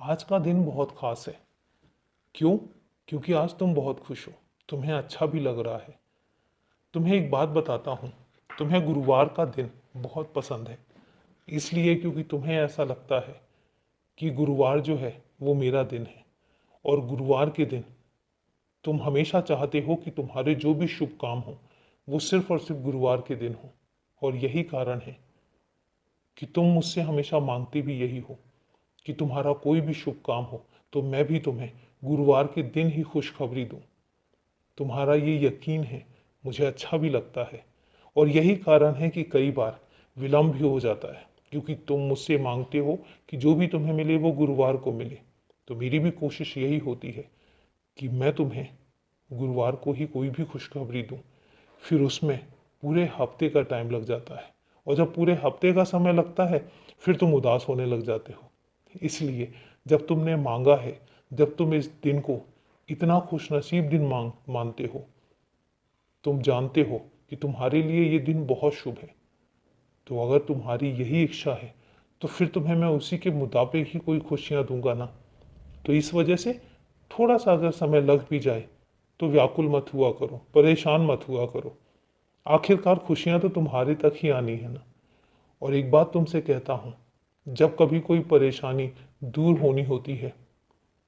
आज का दिन बहुत खास है। क्यों? क्योंकि आज तुम बहुत खुश हो। तुम्हें अच्छा भी लग रहा है। तुम्हें एक बात बताता हूँ, तुम्हें गुरुवार का दिन बहुत पसंद है। इसलिए क्योंकि तुम्हें ऐसा लगता है कि गुरुवार जो है वो मेरा दिन है। और गुरुवार के दिन तुम हमेशा चाहते हो कि तुम्हारे जो भी शुभ काम हो वो सिर्फ और सिर्फ गुरुवार के दिन हो। और यही कारण है कि तुम मुझसे हमेशा मांगते भी यही हो कि तुम्हारा कोई भी शुभ काम हो तो मैं भी तुम्हें गुरुवार के दिन ही खुशखबरी दूं। तुम्हारा ये यकीन है, मुझे अच्छा भी लगता है। और यही कारण है कि कई बार विलम्ब भी हो जाता है, क्योंकि तुम मुझसे मांगते हो कि जो भी तुम्हें मिले वो गुरुवार को मिले। तो मेरी भी कोशिश यही होती है कि मैं तुम्हें गुरुवार को ही कोई भी खुशखबरी दूं। फिर उसमें पूरे हफ्ते का टाइम लग जाता है, और जब पूरे हफ्ते का समय लगता है फिर तुम उदास होने लग जाते हो। इसलिए जब तुमने मांगा है, जब तुम इस दिन को इतना खुशनसीब दिन मानते हो, तुम जानते हो कि तुम्हारे लिए ये दिन बहुत शुभ है, तो अगर तुम्हारी यही इच्छा है तो फिर तुम्हें मैं उसी के मुताबिक ही कोई खुशियाँ दूंगा ना। तो इस वजह से थोड़ा सा अगर समय लग भी जाए तो व्याकुल मत हुआ करो, परेशान मत हुआ करो। आखिरकार खुशियाँ तो तुम्हारे तक ही आनी है ना। और एक बात तुमसे कहता हूँ, जब कभी कोई परेशानी दूर होनी होती है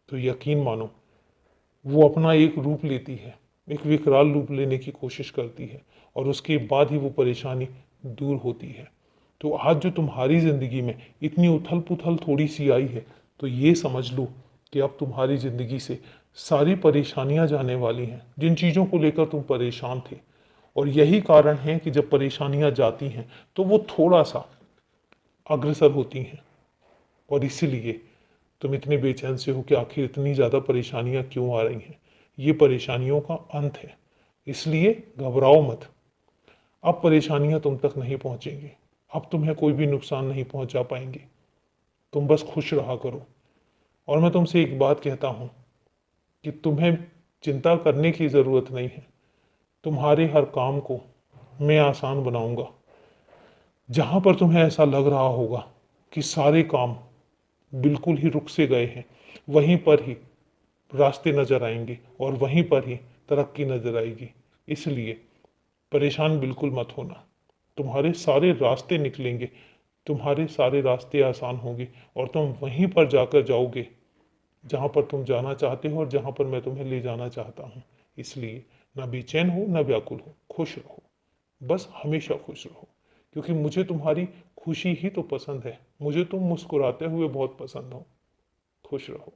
तो यकीन मानो वो अपना एक रूप लेती है, एक विकराल रूप लेने की कोशिश करती है, और उसके बाद ही वो परेशानी दूर होती है। तो आज जो तुम्हारी ज़िंदगी में इतनी उथल पुथल थोड़ी सी आई है, तो ये समझ लो कि अब तुम्हारी ज़िंदगी से सारी परेशानियां जाने वाली हैं, जिन चीज़ों को लेकर तुम परेशान थे। और यही कारण है कि जब परेशानियां जाती हैं तो वो थोड़ा सा अग्रसर होती हैं। और इसीलिए तुम इतने बेचैन से हो कि आखिर इतनी ज़्यादा परेशानियां क्यों आ रही हैं। ये परेशानियों का अंत है, इसलिए घबराओ मत। अब परेशानियां तुम तक नहीं पहुंचेंगी, अब तुम्हें कोई भी नुकसान नहीं पहुंचा पाएंगे। तुम बस खुश रहा करो। और मैं तुमसे एक बात कहता हूँ कि तुम्हें चिंता करने की ज़रूरत नहीं है। तुम्हारे हर काम को मैं आसान बनाऊंगा। जहाँ पर तुम्हें ऐसा लग रहा होगा कि सारे काम बिल्कुल ही रुक से गए हैं, वहीं पर ही रास्ते नजर आएंगे और वहीं पर ही तरक्की नजर आएगी। इसलिए परेशान बिल्कुल मत होना। तुम्हारे सारे रास्ते निकलेंगे, तुम्हारे सारे रास्ते आसान होंगे, और तुम वहीं पर जाकर जाओगे जहाँ पर तुम जाना चाहते हो और जहाँ पर मैं तुम्हें ले जाना चाहता हूँ। इसलिए ना बेचैन हो, ना व्याकुल हो, खुश रहो। बस हमेशा खुश रहो, क्योंकि मुझे तुम्हारी खुशी ही तो पसंद है। मुझे तुम मुस्कुराते हुए बहुत पसंद हो। खुश रहो।